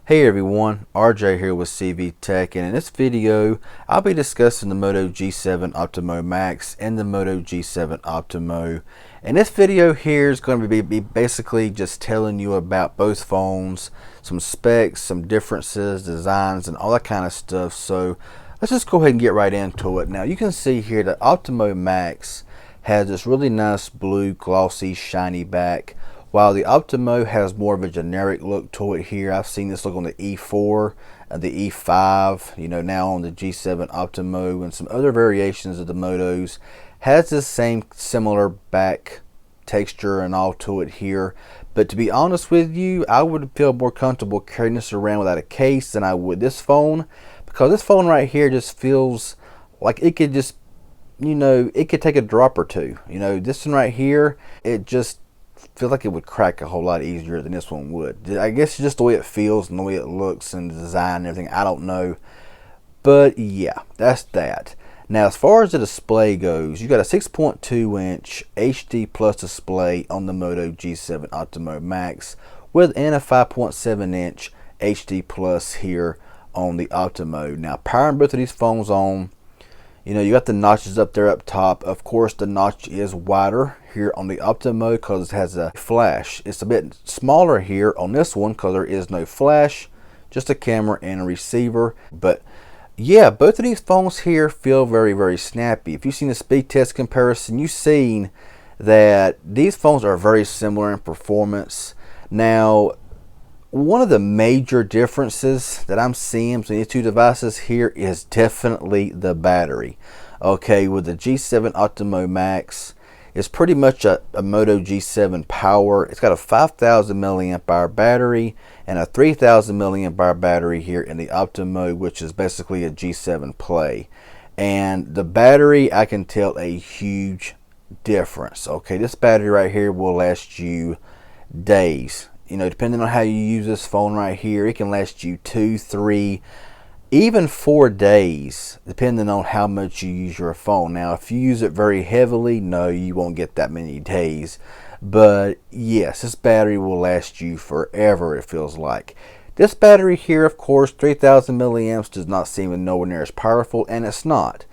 Hey everyone, RJ here with CV Tech, and in this video I'll be discussing the Moto G7 Optimo Maxx and the Moto G7 Optimo. And this video here is going to be basically just telling you about both phones, some specs, some differences, designs, and all that kind of stuff. So let's just go ahead and get right into it. Now you can see here that Optimo Maxx has this really nice blue glossy shiny back, while the Optimo has more of a generic look to it here. I've seen this look on the E4 and the E5, now on the G7 Optimo, and some other variations of the Motos. Has this same similar back texture and all to it here. But to be honest with you, I would feel more comfortable carrying this around without a case than I would this phone, because this phone right here just feels like it could just, it could take a drop or two. This one right here, it just feel like it would crack a whole lot easier than this one would. I guess just the way it feels and the way it looks and the design and everything, I don't know. But yeah, that's that. Now as far as the display goes, you got a 6.2 inch HD plus display on the Moto G7 Optimo Maxx and a 5.7 inch HD plus here on the Optimo. Now powering both of these phones on, you got the notches up there up top. Of course, the notch is wider here on the Optimo because it has a flash. It's a bit smaller here on this one because there is no flash, just a camera and a receiver. But yeah, both of these phones here feel very, very snappy. If you've seen the speed test comparison, you've seen that these phones are very similar in performance. Now, one of the major differences that I'm seeing between these two devices here is definitely the battery. Okay, with the G7 Optimo Maxx, it's pretty much a Moto G7 power. It's got a 5,000 milliamp hour battery and a 3,000 milliamp hour battery here in the Optimo, which is basically a G7 Play. And the battery, I can tell a huge difference. Okay, this battery right here will last you days. Depending on how you use this phone right here, it can last you 2, 3, even 4 days, depending on how much you use your phone. Now, if you use it very heavily, no, you won't get that many days. But yes, this battery will last you forever, it feels like. This battery here, of course, 3,000 milliamps does not seem nowhere near as powerful, and it's not.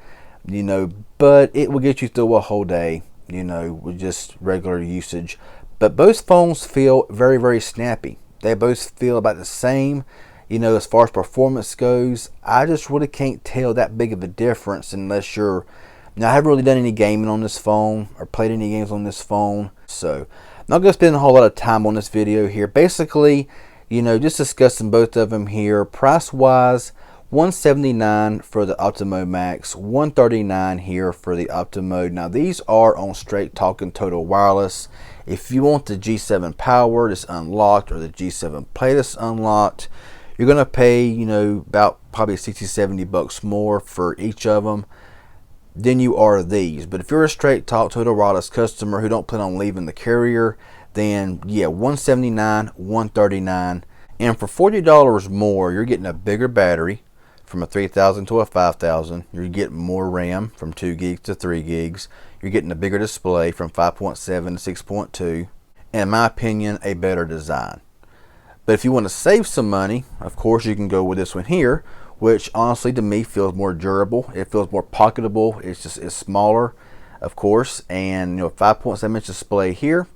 But it will get you through a whole day, with just regular usage. But both phones feel very, very snappy. They both feel about the same. As far as performance goes, I just really can't tell that big of a difference unless you're... Now, I haven't really done any gaming on this phone or played any games on this phone. So, I'm not going to spend a whole lot of time on this video here. Basically, just discussing both of them here. Price-wise, $179 for the Optimo Maxx, $139 here for the Optimo. Now, these are on Straight Talking Total Wireless. If you want the G7 Power that's unlocked or the G7 Play that's unlocked, you're going to pay, about probably 60-70 bucks more for each of them than you are these. But if you're a Straight Talk Total Wireless customer who don't plan on leaving the carrier, then yeah, $179, $139. And for $40 more, you're getting a bigger battery from a 3,000 to a 5,000. You're getting more RAM from 2 gigs to 3 gigs. You're getting a bigger display from 5.7 to 6.2. And in my opinion, a better design. But if you want to save some money, of course, you can go with this one here, which honestly to me feels more durable. It feels more pocketable. It's smaller, of course, and 5.7 inch display here.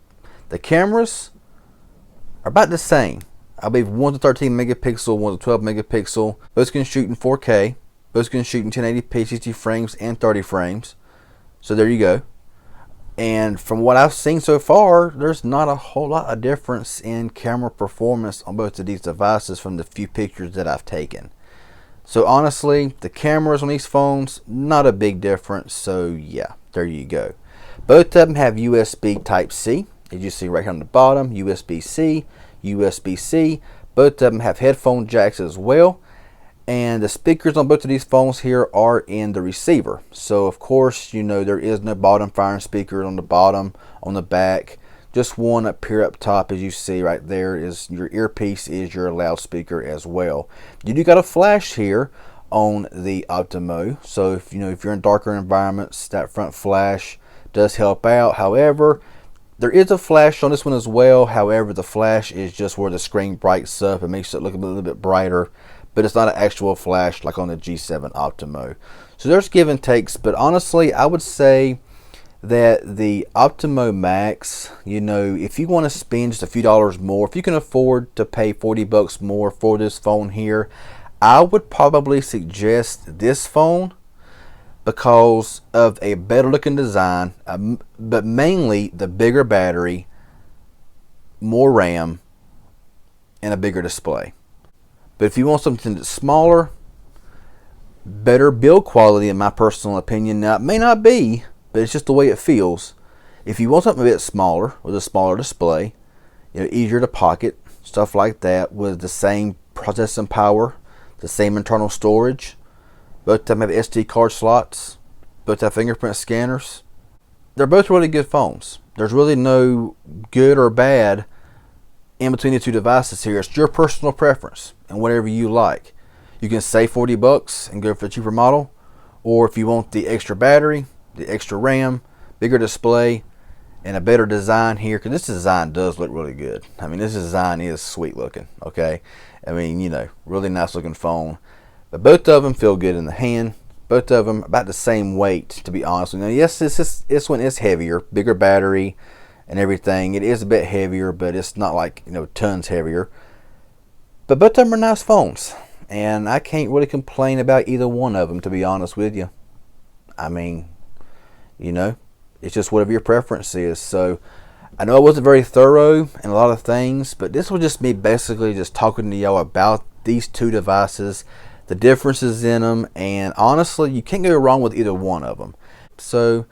The cameras are about the same. I believe one's a 13 megapixel, one's a 12 megapixel. Both can shoot in 4K. Both can shoot in 1080p, 60 frames, and 30 frames. So there you go. And from what I've seen so far, there's not a whole lot of difference in camera performance on both of these devices from the few pictures that I've taken. So honestly, the cameras on these phones, not a big difference. So yeah, there you go. Both of them have USB Type-C. As you see right here on the bottom, USB-C, USB-C. Both of them have headphone jacks as well. And the speakers on both of these phones here are in the receiver. So of course, there is no bottom firing speaker on the bottom, on the back. Just one up here up top, as you see right there, is your earpiece, is your loudspeaker as well. You do got a flash here on the Optimo. So if you're in darker environments, that front flash does help out. However, There is a flash on this one as well. However, the flash is just where the screen brights up. It makes it look a little bit brighter, but it's not an actual flash like on the G7 Optimo. So there's give and takes, but honestly, I would say that the Optimo Maxx, you know, if you want to spend just a few dollars more, if you can afford to pay 40 bucks more for this phone here, I would probably suggest this phone because of a better looking design, but mainly the bigger battery, more RAM, and a bigger display. But if you want something that's smaller, better build quality, in my personal opinion, now it may not be, but it's just the way it feels. If you want something a bit smaller with a smaller display, you know, easier to pocket, stuff like that, with the same processing power, the same internal storage, both of them have SD card slots, both have fingerprint scanners. They're both really good phones. There's really no good or bad in between the two devices here. It's your personal preference and whatever you like. You can save 40 bucks and go for the cheaper model, or if you want the extra battery, the extra RAM, bigger display, and a better design here, because this design does look really good. I mean, this design is sweet looking, okay? I mean, you know, really nice looking phone. But both of them feel good in the hand. Both of them about the same weight, to be honest. Now, yes, this one is heavier, bigger battery and everything. It is a bit heavier, but it's not like, you know, tons heavier. But both of them are nice phones, and I can't really complain about either one of them, to be honest with you. I mean, you know, it's just whatever your preference is. So I know I wasn't very thorough in a lot of things, but this was just me basically just talking to y'all about these two devices, the differences in them, and honestly, you can't go wrong with either one of them. So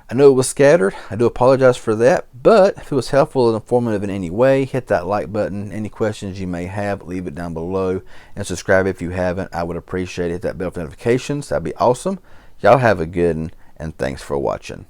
I know it was scattered. I do apologize for that, but if it was helpful and informative in any way, hit that like button. Any questions you may have, leave it down below, and subscribe if you haven't. I would appreciate it. Hit that bell for notifications. That'd be awesome. Y'all have a good one, and thanks for watching.